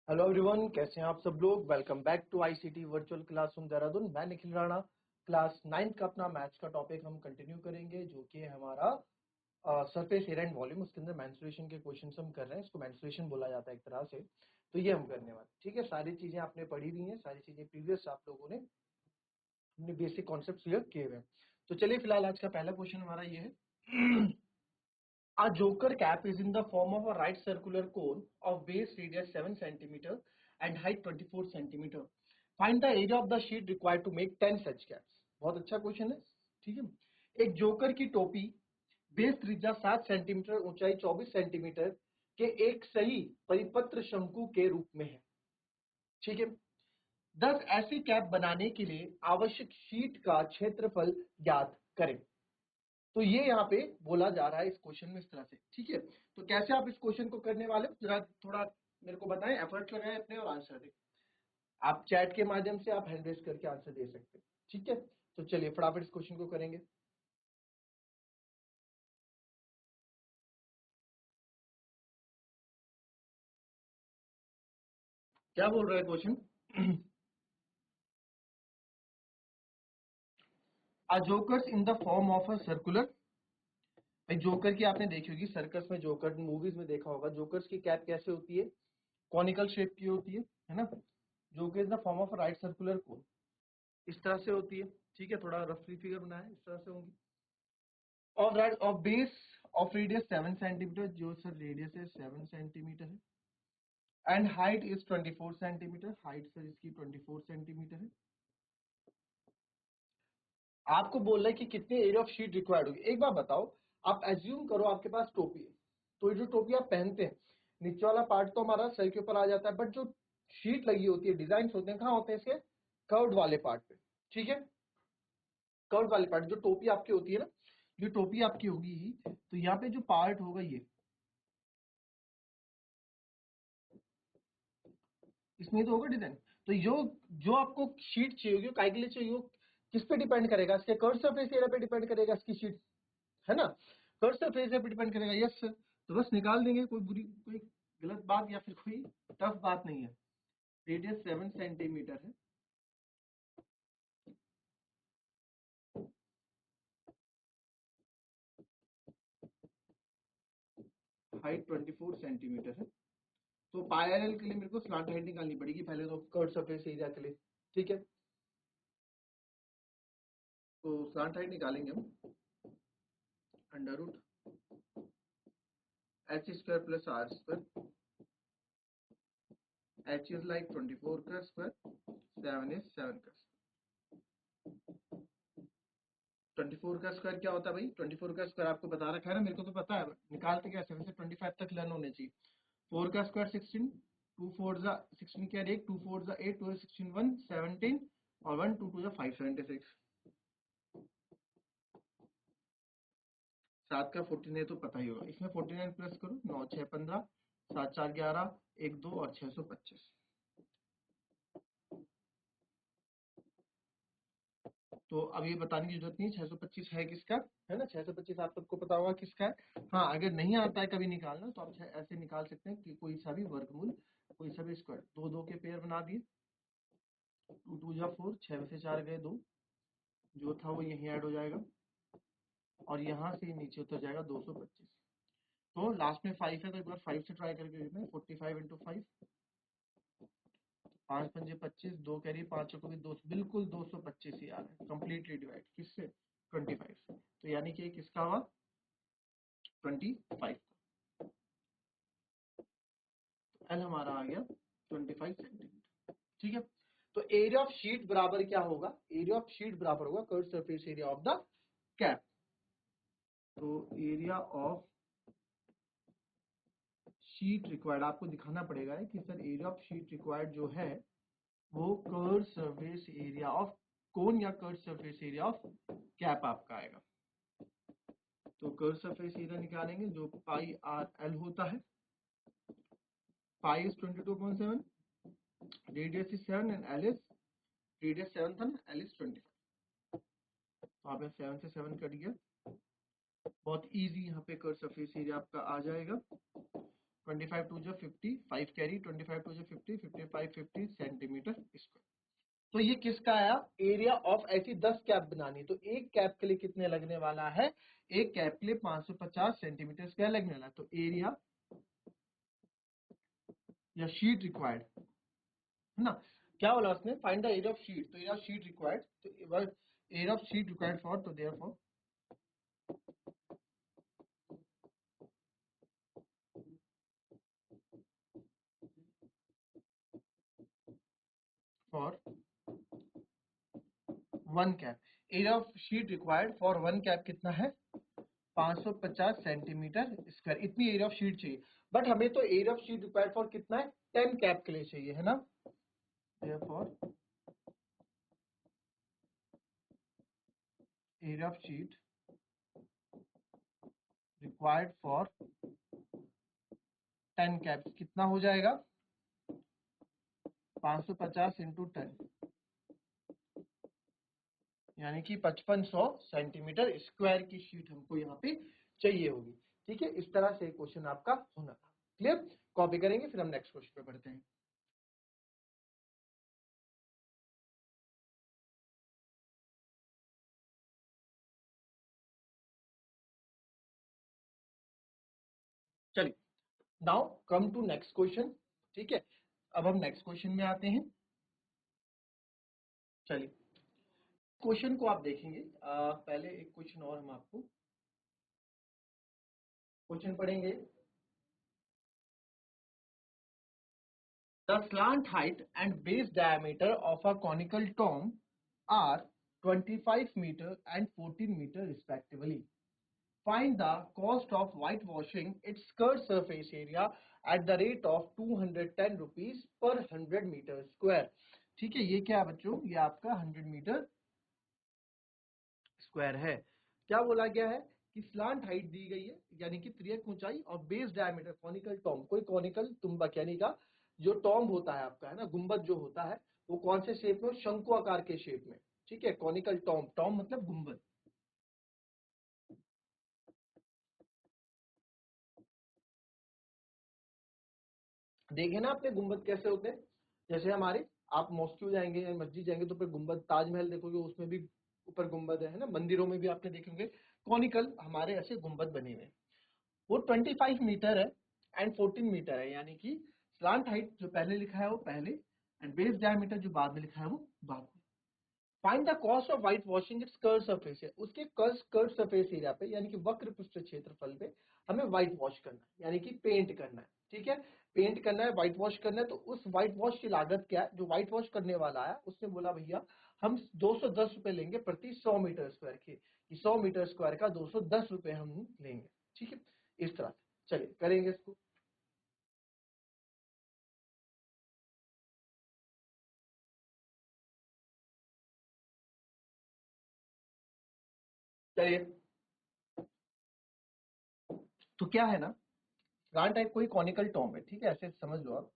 Hello everyone, कैसे हैं आप सब लोग। Welcome back to ICT virtual classroom Dehradun. मैं निखिल राणा। क्लास 9 का अपना मैथ्स का टॉपिक हम कंटिन्यू करेंगे, जो कि है हमारा सरफेस एरिया एंड वॉल्यूम। उसके अंदर मेंस्ट्रुएशन के क्वेश्चंस हम कर रहे हैं। इसको मेंस्ट्रुएशन बोला जाता है एक तरह से। तो ये हम करने वाले, ठीक है। सारी चीजें आपने पढ़ी हुई हैं, सारी चीजें प्रीवियस आप लोगों ने अपने बेसिक कॉन्सेप्ट क्लियर किए हुए हैं। तो चलिए फिलहाल आज का पहला क्वेश्चन हमारा ये है। A joker cap is in the form of a right circular cone of base radius 7 centimeter and height 24 centimeter. Find the area of the sheet required to make 10 such caps. बहुत अच्छा question है, ठीक है। एक joker की टोपी base त्रिज्या 7 centimetre, ऊंचाई 24 सेंटीमीटर के एक सही परिपत्र शंकु के रूप में है, ठीक है। 10 ऐसी कैप बनाने के लिए आवश्यक शीट का क्षेत्रफल ज्ञात करें। तो ये यहाँ पे बोला जा रहा है इस क्वेश्चन में इस तरह से, ठीक है। तो कैसे आप इस क्वेश्चन को करने वाले, जरा थोड़ा मेरे को बताएं, एफर्ट लगाएं अपने और आंसर दें। आप चैट के माध्यम से आप हैंड रेज करके आंसर दे सकते हैं, ठीक है। तो चलिए फटाफट इस क्वेश्चन को करेंगे। क्या बोल रहा है question? A jokers in the form of a circular। भाई जोकर की आपने देखी होगी सर्कस में, जोकर मूवीज में देखा होगा। जोकर्स की कैप कैसे होती है? कॉनिकल शेप की होती है ना। Joker is the form of right circular cone, इस तरह से होती है, ठीक है। थोड़ा रफली फिगर बनाया है, इस तरह से होंगी। Of base of radius 7 centimetre, जो सर रेडियस है 7 सेंटीमीटर है। And height is 24 centimetre, height sir इसकी 24 सेंटीमीटर है। आपको बोल रहा है कि कितने एरिया ऑफ शीट रिक्वायर्ड होगी। एक बार बताओ, आप एज्यूम करो आपके पास टोपी है। तो ये जो टोपी आप पहनते हैं, नीचे वाला पार्ट तो हमारा सर के ऊपर आ जाता है, बट जो शीट लगी होती है, डिजाइन होते हैं, कहाँ होते हैं? इसके कर्व्ड वाले पार्ट पे, ठीक है। कर्व्ड वाले पार्ट, जो टोपी आपकी होती है ना, जो टोपी आपकी होगी, तो यहाँ पे जो पार्ट होगा ये, इसमें तो होगा डिजाइन। तो जो जो आपको शीट चाहिए होगी, काय के लिए चाहिए, किस पे डिपेंड करेगा? इसके कर्व सरफेस एरिया पे डिपेंड करेगा इसकी शीट, है ना। कर्व सरफेस एरिया पे डिपेंड करेगा, यस सर। तो बस निकाल देंगे, कोई गलत बात या फिर कोई टफ बात नहीं है। रेडियस 7 सेंटीमीटर है, हाइट 24 सेंटीमीटर है। तो पायरल के लिए मेरे को स्लांट हाइट निकालनी पड़ेगी पहले तो, कर्व सरफेस एरिया के लिए, ठीक है। तो स्लांट हाइट निकालेंगे हम, under root h square plus r square. h is like 24 का स्क्वायर, 7 is 7 का स्क्वायर। 24 का स्क्वायर क्या होता है भाई? 24 का स्क्वायर आपको बता रखा है ना, मेरे को तो पता है, निकालते क्या 7 से 25 तक लर्न होने चाहिए। 4 का स्क्वायर 16, 2 4 जा 16 क्या 1, 2 4 जा 8, 2 16 1 17 और 1 2 2 जा 5 76। 7 का 14 है तो पता ही होगा। इसमें 49 प्लस करो, 9 6 15, 7 4 11, 1 2 और 625। तो अब ये बताने की जरूरत नहीं 625 है किसका, है ना। 625 आप सबको पता होगा किसका है। हाँ, अगर नहीं आता है कभी निकालना, तो आप ऐसे निकाल सकते हैं कि कोई सा भी वर्गमूल, कोई सा भी स्क्वायर। दो दो के पेयर बना दिए, 2 2 जा 4, 6 में से 4 गए 2, जो था वो यहीं ऐड हो जाएगा और यहाँ से नीचे उतर जाएगा 225। तो लास्ट में 5 है, तो एक बार 5 से ट्राई करके देखते हैं। 45 इंटू 5, 5 पंजे 25, 2 कैरी 5 को भी 2, बिल्कुल 225 ही आ रहा है। कंप्लीटली डिवाइड किससे? 25 से। तो यानी कि किसका हुआ? 25। एल हमारा आ गया 25 सेंटीमीटर, ठीक है। तो एरिया ऑफ शीट बराबर क्या होगा? एरिया ऑफ शीट बराबर होगा curve surface area of the cap. तो एरिया ऑफ शीट रिक्वायर्ड आपको दिखाना पड़ेगा है कि sir area of sheet required जो है वो curve surface area of cone या curve surface area of cap आपका आएगा। तो कर्व सरफेस एरिया निकालेंगे जो पाई आर एल होता है। Pi is 22.7, radius is 7 and L is, radius 7 था ना, एल इज 25। तो आपने 7 से 7 कट गया, बहुत इजी यहाँ पे कर्व सरफेस एरिया आपका आ जाएगा 25 टू जो 50, 5 कैरी, 25 टू जो 50, 55, 50 सेंटीमीटर स्क्वायर। तो ये किसका आया? एरिया ऑफ ऐसी 10 कैप बनानी, तो एक कैप के लिए कितने लगने वाला है? एक कैप के लिए 550 सेंटीमीटर स्क्वायर लगने वाला है। तो एरिया या शीट रिक्वायर्ड है ना, क्या बोला उसने? Find the area of sheet, तो एरिया ऑफ शीट रिक्वायर्ड, तो area of sheet required for, तो therefore for one cap, area of sheet required for one cap कितना है? 550 सेंटीमीटर स्क्वायर, इतनी एरिया ऑफ शीट चाहिए। बट हमें तो area of sheet required for कितना है? 10 कैप के लिए चाहिए, है ना। Therefore area of sheet required for 10 caps कितना हो जाएगा? 550 इंटू 10, यानी कि 5500 सेंटीमीटर स्क्वायर की शीट हमको यहाँ पे चाहिए होगी। ठीक है, इस तरह से क्वेश्चन आपका होना था। क्लियर? कॉपी करेंगे, फिर हम नेक्स्ट क्वेश्चन पे बढ़ते हैं। चलिए, now come to next question. ठीक है, अब हम नेक्स्ट क्वेश्चन में आते हैं। चलिए, क्वेश्चन को आप देखेंगे, पहले एक क्वेश्चन और हम आपको क्वेश्चन पढ़ेंगे। The slant height and base diameter of a conical tomb are 25 meter and 14 meter respectively. Find the cost of whitewashing its skirt surface area at the rate of 210 rupees per 100 meter square. ठीक है, ये क्या है बच्चों? ये आपका 100 metre square है। क्या बोला गया है कि स्लांट हाइट दी गई है, यानी कि त्रियक ऊंचाई, और बेस डायमीटर कॉनिकल टॉम, कोई कॉनिकल तुम्बक यानी का जो टॉम्ब होता है आपका, है ना, गुंबद जो होता है, वो कौन से शेप में? शंकु आकार के शेप में। ठीक है, कॉनिकल टॉम्ब, टॉम्ब मतलब गुंबद। देखे ना आपने गुंबद कैसे होते हैं? जैसे हमारे, आप मॉस्क्यू जाएंगे या मस्जिद जाएंगे तो फिर गुंबद, ताजमहल देखोगे उसमें भी ऊपर गुंबद है ना, मंदिरों में भी आपने देखेंगे कॉनिकल हमारे ऐसे गुंबद बने हुए हैं। वो 25 मीटर है एंड 14 मीटर है, यानी कि स्लांट हाइट जो पहले लिखा है वो पहले, एंड बेस डायमीटर जो बाद में लिखा है वो बाद में। Find the cost of white washing it's curve surface है, उसके कर्व सरफेस एरिया पे, यानी कि वक्र पृष्ठ क्षेत्रफल पे हमें व्हाइट वॉश करना है, यानी कि पेंट करना है। ठीक है, पेंट करना है, व्हाइट वॉश करना है। तो उस व्हाइट वॉश की लागत क्या है? जो व्हाइट वॉश करने वाला है उसने बोला भैया हम 210 रुपए लेंगे प्रति 100 मीटर स्क्वायर के, 100 मीटर स्क्वायर का 210 रुपए हम लेंगे। ठीक है, इस तरह से चलिए करेंगे इसको। चलिए, तो क्या है ना, प्लांट टाइप कोई कॉनिकल टॉम है। ठीक है, ऐसे समझ लो आप,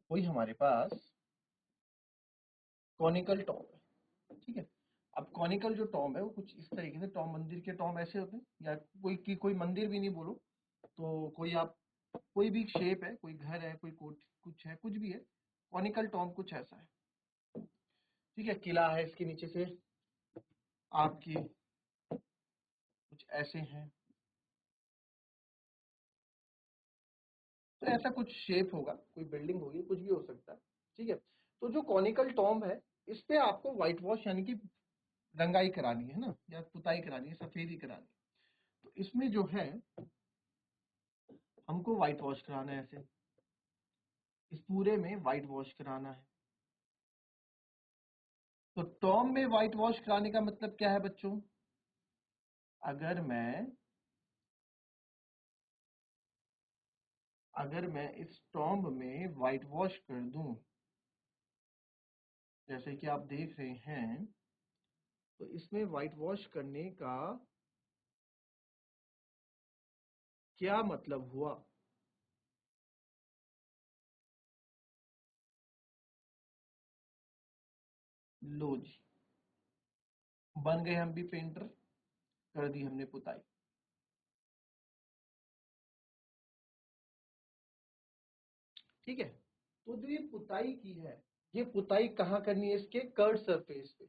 कोई हमारे पास कॉनिकल टॉम है। ठीक है, अब कॉनिकल जो टॉम है वो कुछ इस तरीके से, टॉम मंदिर के टॉम ऐसे होते हैं, या कोई मंदिर भी नहीं बोलो तो, कोई आप कोई भी शेप है, कोई घर है, कोई कोट कुछ है, कुछ भी है, कॉनिकल टॉम कुछ ऐसा है। ठीक है, किला है, इसके नीचे से आपकी कुछ ऐसे हैं, तो ऐसा कुछ शेप होगा, कोई बिल्डिंग होगी, कुछ भी हो सकता है। ठीक है, तो जो कॉनिकल टॉम है इस पे आपको व्हाइट वॉश यानी कि रंगाई करानी है ना, या पुताई करानी है, सफेदी करानी है। तो इसमें जो है हमको व्हाइट वॉश कराना है, ऐसे इस पूरे में व्हाइट वॉश कराना है। तो टॉम में व्हाइट वॉश कराने का मतलब क्या है बच्चों? अगर मैं अगर मैं इस टॉम्ब में व्हाइट वॉश कर दूं, जैसे कि आप देख रहे हैं, तो इसमें व्हाइट वॉश करने का क्या मतलब हुआ? लो जी, बन गए हम भी पेंटर, कर दी हमने पुताई। ठीक है। तो जो ये पुताई की है, ये पुताई कहाँ करनी है? इसके कर्ड सरफेस पे।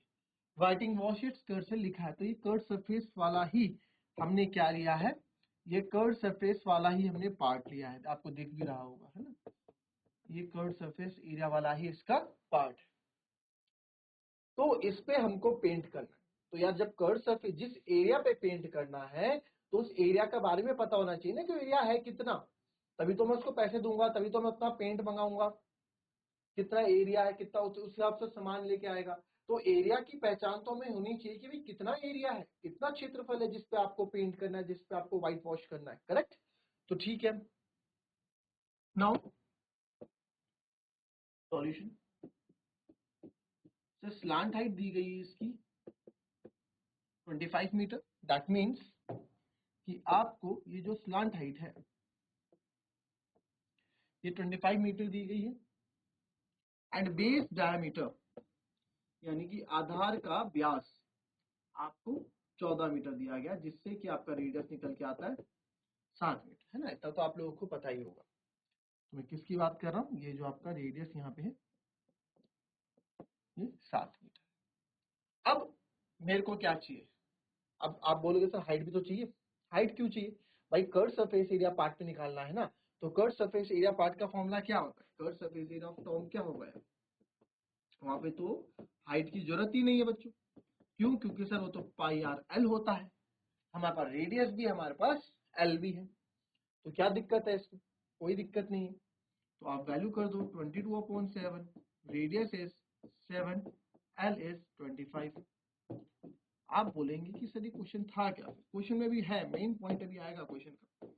व्हाइटिंग वॉश इट्स कर्ड से लिखा है, तो ये कर्ड सरफेस वाला ही हमने क्या लिया है, ये कर्ड सरफेस वाला ही हमने पार्ट लिया है। आपको दिख भी रहा होगा, है ना, ये कर्ड सरफेस एरिया वाला ही इसका पार्ट है। तो इस पे हमको पेंट करना है। तो यार जब कर्ड सरफेस जिस एरिया पे पेंट करना है, तो उस एरिया के बारे में पता होना चाहिए ना कि एरिया है कितना, तभी तो मैं उसको पैसे दूंगा, तभी तो मैं उतना पेंट मंगाऊंगा। कितना एरिया है, कितना उस हिसाब से सामान लेके आएगा। तो एरिया की पहचान तो हमें होनी चाहिए कि भाई कितना एरिया है, कितना क्षेत्रफल है जिसपे आपको पेंट करना है, जिसपे आपको व्हाइट वॉश करना है। करेक्ट। तो ठीक है, now solution. Sir slant height दी गई है इसकी 25 मीटर। दैट मीन्स कि आपको ये जो स्लांट हाइट है ये 25 मीटर दी गई है। एंड बेस डायमीटर यानी कि आधार का व्यास आपको 14 मीटर दिया गया, जिससे कि आपका रेडियस निकल के आता है 7 मीटर, है ना। इतना तो आप लोगों को पता ही होगा। तो मैं किसकी बात कर रहा हूँ, ये जो आपका रेडियस यहाँ पे है ये 7 मीटर। अब मेरे को क्या चाहिए? अब आप बोलोगे सर हाइट भी तो चाहिए। हाइट क्यों चाहिए भाई? कर्व सरफेस एरिया पार्ट पे निकालना है ना। तो कर्व सरफेस एरिया पार्ट का फॉर्मूला क्या होता है? Curve surface area of Tom क्या होगा यार? वहां पे तो हाइट की जरूरत ही नहीं है बच्चों। क्यों? क्योंकि सर वो तो पाई आर एल होता है। हमारे पास रेडियस भी, हमारे पास एल भी है। तो क्या दिक्कत है इसमें? कोई दिक्कत नहीं है। तो आप वैल्यू कर दो 22/7, रेडियस इज 7, एल इज 25। आप बोलेंगे कि सर ये क्वेश्चन था क्या? क्वेश्चन में भी है, मेन पॉइंट अभी आएगा क्वेश्चन का।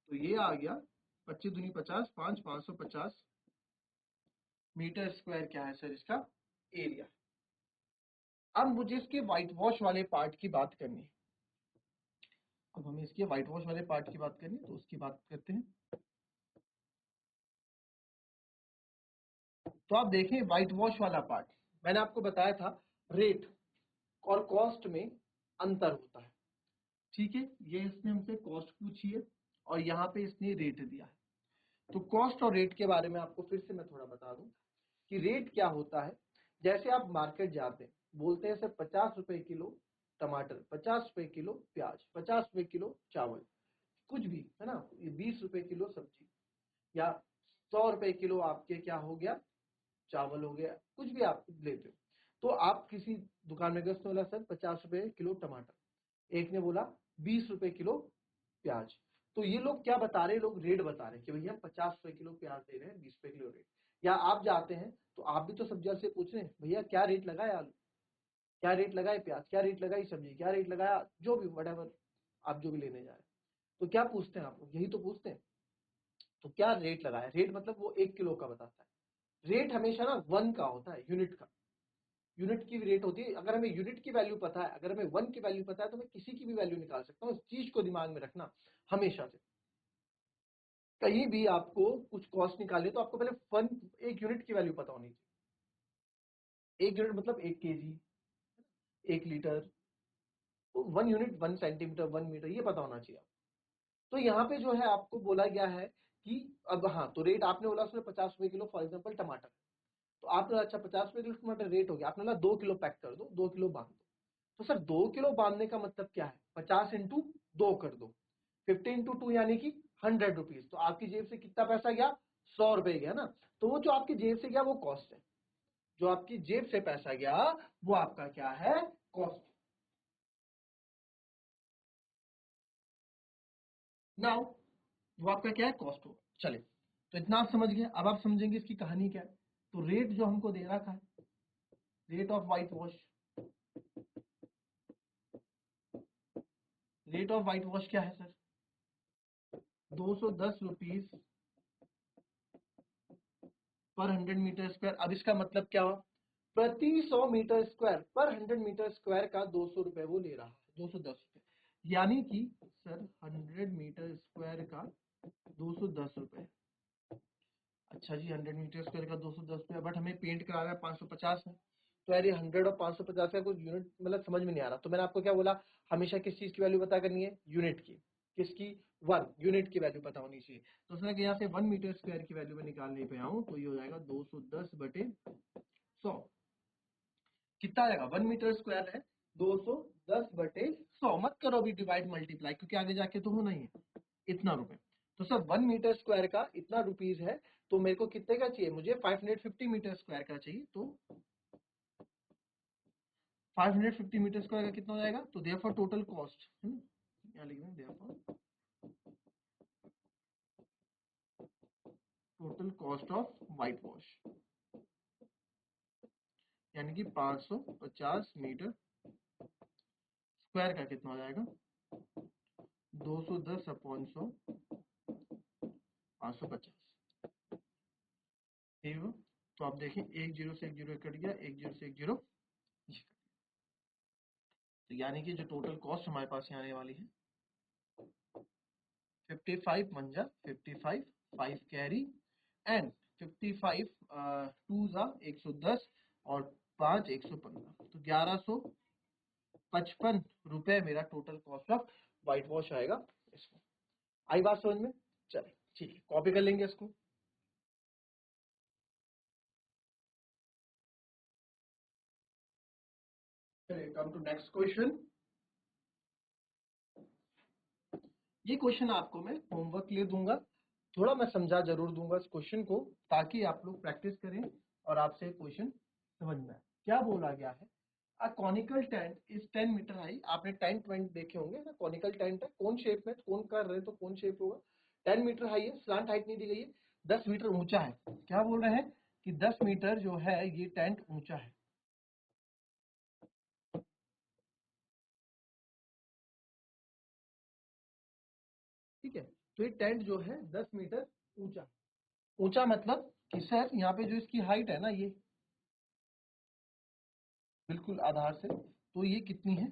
तो ये आ गया 25 दूनी 50, 5 550 मीटर स्क्वायर क्या है सर इसका एरिया। अब मुझे इसके व्हाइट वॉश वाले पार्ट की बात करनी है। अब हमें इसके व्हाइट वॉश वाले पार्ट की बात करनी है, तो उसकी बात करते हैं। तो आप देखें व्हाइट वॉश वाला पार्ट, मैंने आपको बताया था रेट और कॉस्ट में अंतर होता है। ठीक है, ये इसने हमसे कॉस्ट पूछी है और यहाँ पे इसने रेट दिया है। तो कॉस्ट और रेट के बारे में आपको फिर से मैं थोड़ा बता दूं कि रेट क्या होता है। जैसे आप मार्केट जाते हैं, बोलते हैं सर 50 रुपए किलो टमाटर, 50 रुपए किलो प्याज, 50 रुपए किलो चावल, कुछ भी, है ना, ये 20 रुपए किलो सब्जी, या 100 रुपए किलो आपके क्या हो गया, चावल हो गया, कुछ भी आप लेते हो। तो आप किसी दुकान में गए, उसने बोला सर 50 रुपए किलो टमाटर, एक ने बोला 20 रुपए किलो प्याज। तो ये लोग क्या बता रहे हैं? लोग रेट बता रहे हैं कि भैया 50 रुपए किलो प्याज दे रहे हैं, 20 रुपए किलो रेट। या आप जाते हैं तो आप भी तो सब्जी वाले से पूछ रहे हैं भैया क्या रेट लगा है आलू, क्या रेट लगा है प्याज, क्या रेट लगाई सब्जी, क्या रेट लगाया जो भी वट आप जो भी लेने जा रहे हैं। तो क्या पूछते हैं आप लोग? यही तो पूछते हैं। तो क्या रेट लगाया? रेट मतलब वो 1 किलो का बताता है। रेट हमेशा ना 1 का होता है, यूनिट का। यूनिट की रेट होती है। अगर हमें यूनिट की वैल्यू पता है, अगर हमें 1 की वैल्यू पता है, तो मैं किसी की भी वैल्यू निकाल सकता हूँ। इस चीज को दिमाग में रखना हमेशा से। कहीं भी आपको कुछ कॉस्ट निकाले तो आपको पहले 1 यूनिट की वैल्यू पता होनी चाहिए। 1 यूनिट मतलब 1 kg, 1 लीटर। तो 1 यूनिट 1 सेंटीमीटर, 1 मीटर, ये पता होना चाहिए। तो यहाँ पे जो है आपको बोला गया है कि अब हाँ, तो रेट आपने बोला उसमें 50 रुपए किलो फॉर एग्जाम्पल टमाटर। तो आपने अच्छा 50 रुपए किलो टमाटर रेट हो गया, आपने बोला 2 किलो पैक कर दो, 2 किलो बांध दो। तो सर 2 किलो बांधने का मतलब क्या है? 50 इंटू 2 कर दो, 50 इंटू 2 यानी कि 100 रुपीज। तो आपकी जेब से कितना पैसा गया? 100 रुपए गया ना। तो वो जो आपकी जेब से गया वो कॉस्ट है। जो आपकी जेब से पैसा गया वो आपका क्या है? कॉस्ट। नाउ वो आपका क्या है? कॉस्ट होगा। चले, तो इतना आप समझ गए। अब आप समझेंगे इसकी कहानी क्या है। तो रेट जो हमको दे रखा है, rate of white wash, rate of white wash क्या है sir? 210 rupees per 100 metre square. अब इसका मतलब क्या हुआ? प्रति 100 मीटर स्क्वायर पर 100 मीटर स्क्वायर का 200 रुपए वो ले रहा है, 210 रुपए। यानी कि सर 100 मीटर स्क्वायर का 210 रुपए। अच्छा जी, 100 मीटर स्क्वायर का 210 रुपया, बट हमें पेंट करा रहा है 550 है। तो यार ये 100 और 550 का कुछ यूनिट मतलब समझ में नहीं आ रहा। तो मैंने आपको क्या बोला, हमेशा किस चीज की वैल्यू पता करनी है? यूनिट की। किसकी? 1 यूनिट की वैल्यू पता होनी चाहिए। तो उसने कि यहाँ से 1 मीटर स्क्वायर की वैल्यू में निकालने पे आऊं तो ये हो जाएगा 210/100। कितना आएगा? 1 मीटर स्क्वायर है 210/100। मत करो अभी डिवाइड मल्टीप्लाई, क्योंकि आगे जाके तो होना ही है इतना रुपए। तो सर 1 मीटर स्क्वायर का इतना रुपीज है, तो मेरे को कितने का चाहिए? मुझे 550 मीटर स्क्वायर का चाहिए। तो 550 मीटर स्क्वायर का कितना हो जाएगा? तो देयरफॉर टोटल कॉस्ट है ना, यहाँ लिख दें therefore total cost of white wash, यानी कि 550 मीटर स्क्वायर का कितना हो जाएगा? 210/100 550। ठीक है, तो आप देखें 1 0 से 1 0 कट गया, 1 0 से 1 0। तो यानी कि जो टोटल कॉस्ट हमारे पास यहाँ आने वाली है 55 मंजा 55 5 कैरी एंड 55 2 110 और 5 115, तो 1155 रुपए मेरा total cost of white wash आएगा इसमें। आई बात समझ में? चलिए ठीक है, कॉपी कर लेंगे इसको। चलिए कम टू नेक्स्ट क्वेश्चन। ये क्वेश्चन आपको मैं होमवर्क के लिए दूंगा, थोड़ा मैं समझा जरूर दूंगा इस क्वेश्चन को, ताकि आप लोग प्रैक्टिस करें और आपसे क्वेश्चन समझ में आए। क्या बोला गया है? A conical tent is 10 metre high. आपने टेंट वेंट देखे होंगे ना, कॉनिकल टेंट है, कौन शेप में, कौन कर रहे तो कौन शेप होगा। 10 मीटर हाई है, स्लांट हाइट नहीं दी गई है, 10 मीटर ऊंचा है। क्या बोल रहे हैं कि 10 मीटर जो है ये टेंट ऊंचा है। ठीक है, तो ये टेंट जो है 10 मीटर ऊंचा। ऊंचा मतलब कि सर यहाँ पे जो इसकी हाइट है ना, ये बिल्कुल आधार से, तो ये कितनी है?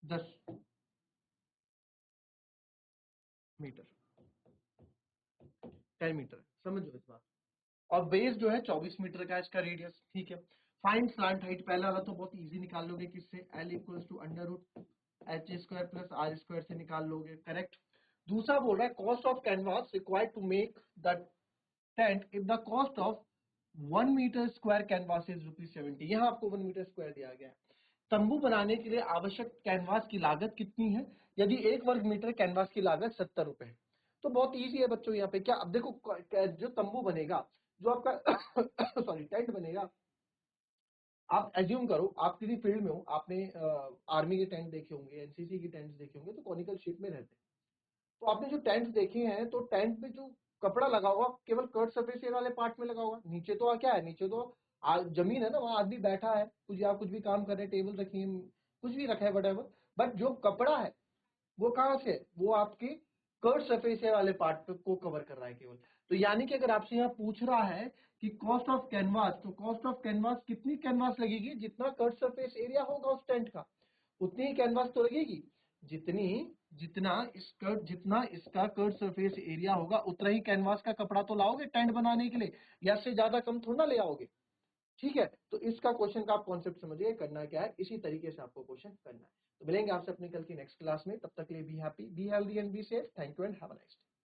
10 मीटर, 10 मीटर, समझो इस बात। और बेस जो है 24 मीटर का इसका रेडियस। ठीक है, फाइंड स्लांट हाइट, पहला वाला तो बहुत इजी निकाल लोगे, किससे? L equals to under root h square plus r square से निकाल लोगे, करेक्ट। दूसरा बोल रहा है cost of canvas required to make the tent if the cost of 1 metre square canvas is ₹70। यहाँ आपको 1 मीटर स्क्वायर दिया गया है। तंबू बनाने के लिए आवश्यक कैनवास की लागत कितनी है यदि 1 वर्ग मीटर कैनवास की लागत 70 रुपए है? तो बहुत इजी है बच्चों यहाँ पे। क्या, अब देखो जो तंबू बनेगा, जो आपका सॉरी टेंट बनेगा, आप एज्यूम करो आप किसी फील्ड में हो, आपने आर्मी के टेंट देखे होंगे, एनसीसी के टेंट्स देखे होंगे, तो कॉनिकल शेप में रहते हैं। तो आपने जो टेंट्स देखे हैं, तो टेंट पे जो कपड़ा लगा होगा केवल कर्ट सरफेस एरिया वाले पार्ट में लगा होगा। नीचे तो क्या है, नीचे तो जमीन है ना, वहां आदमी बैठा है, कुछ या कुछ भी काम कर रहे हैं, टेबल रखी है, कुछ भी रखा है वटेवर। बट जो कपड़ा है वो कहाँ से है? वो आपके कर्व सरफेस वाले पार्ट को कवर कर रहा है केवल। तो यानी कि अगर आपसे यहाँ पूछ रहा है कि कॉस्ट ऑफ कैनवास, तो कॉस्ट ऑफ कैनवास कितनी कैनवास लगेगी? जितना कर्व सरफेस एरिया होगा उस टेंट का, उतनी ही कैनवास तो लगेगी। जितनी जितना इसका कर्व सरफेस एरिया होगा, उतना ही कैनवास का कपड़ा तो लाओगे टेंट बनाने के लिए, या से ज्यादा कम थोड़ा ना ले आओगे। ठीक है, तो इसका क्वेश्चन का आप कॉन्सेप्ट समझिए, करना क्या है, इसी तरीके से आपको क्वेश्चन करना है। तो मिलेंगे आपसे अपनी कल की नेक्स्ट क्लास में, तब तक के लिए be happy, be healthy and be safe. Thank you and have a nice day.